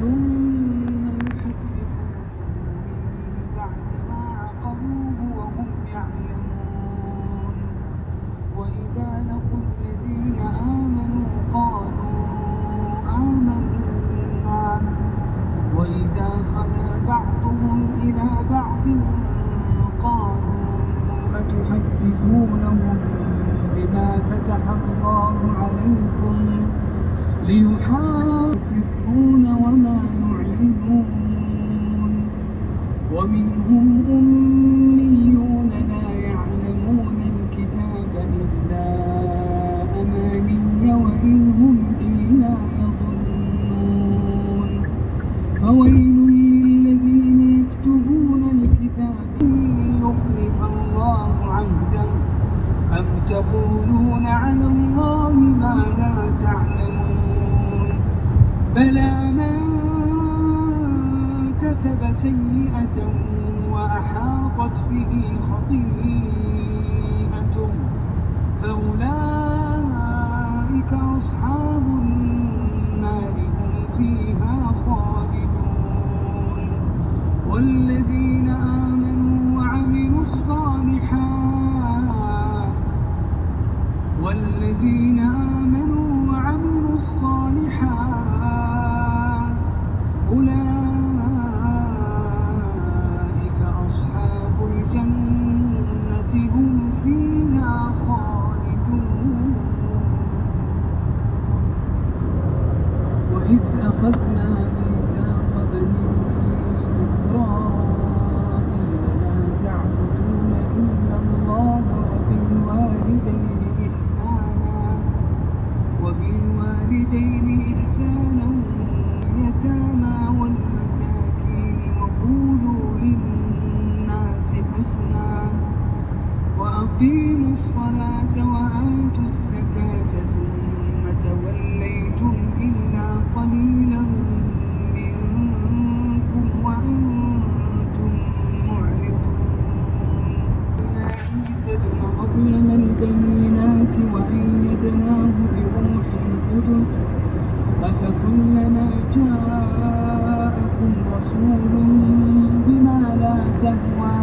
ثم يحرفونه من بعد ما عقلوه وهم يعلمون وإذا لقوا الذين آمنوا قالوا آمنا وإذا خلا بعضهم إلى بعض قالوا أتحدثونهم بما فتح الله عليكم ليحاسبون وما يعلنون ومنهم أميون لا يعلمون الكتاب إلا أماني وإن هم إلا يظنون فويل للذين يكتبون الكتاب يخلف الله عهده أم تقولون على الله ما لا تعلمون بلى من كسب سيئة وأحاطت به خطيئته فأولئك أصحاب النار هم فيها خالدون والذين آمنوا وعملوا الصالحات أولئك أصحاب الجنة هم فيها خالدون وإذ أخذنا ميثاق بني إسرائيل لا تعبدون إلا الله وبالوالدين إحسانا واليتامى والمساكين وقولوا للناس حسنا وأقيموا الصلاة وآتوا الزكاة ثم توليتم إلا قليلا منكم وأنتم معرضون عيسى ابن مريم البينات وأيدناه بروح القدس أفكلما جاءكم رسول بما لا تهوى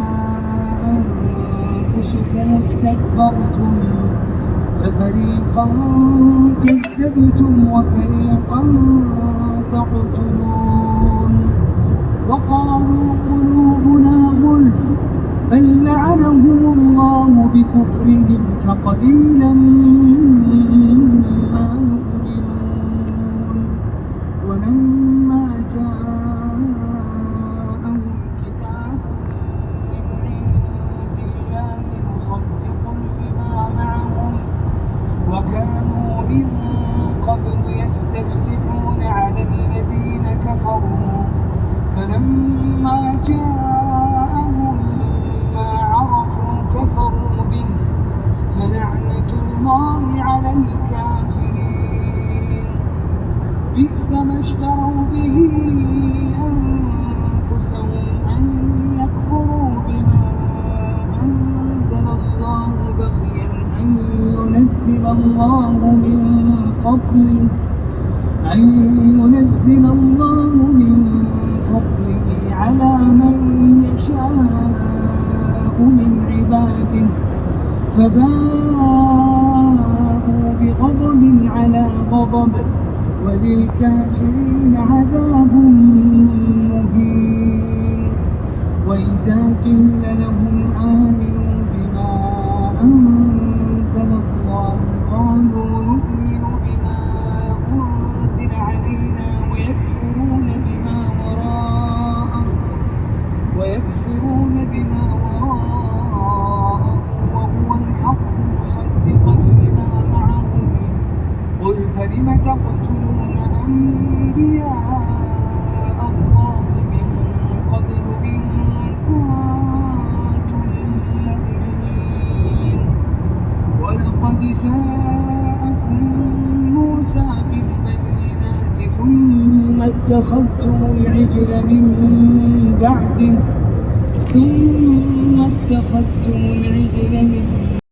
أنفسكم استكبرتم ففريقا كذبتم وفريقا تقتلون وقالوا قلوبنا غلف بل لعنهم الله بكفرهم فقليلا ما يؤمنون ولما جاءهم كتاب من عند الله مصدق لما معهم وكانوا من قبل يستفتحون على الذين كفروا فلما جاءهم ما عرفوا كفروا به فلعنة الله على الكافرين بئس ما اشتروا به أنفسهم أن يكفروا بما أنزل الله بغيا أن ينزل الله من فضله على من يشاء من عباده فباءوا بغضب على غضب وللكافرين عذاب مهين وإذا قيل لهم آمنوا بما أنزل الله قالوا نؤمن بما أنزل علينا ويكفرون بما وراءه وهو الحق مصدقا لما معهم قل فلم تقتلون أنبياء الله من قبل إن كنتم مؤمنين ولقد جاءكم موسى بالبينات ثم اتخذتم العجل من بعده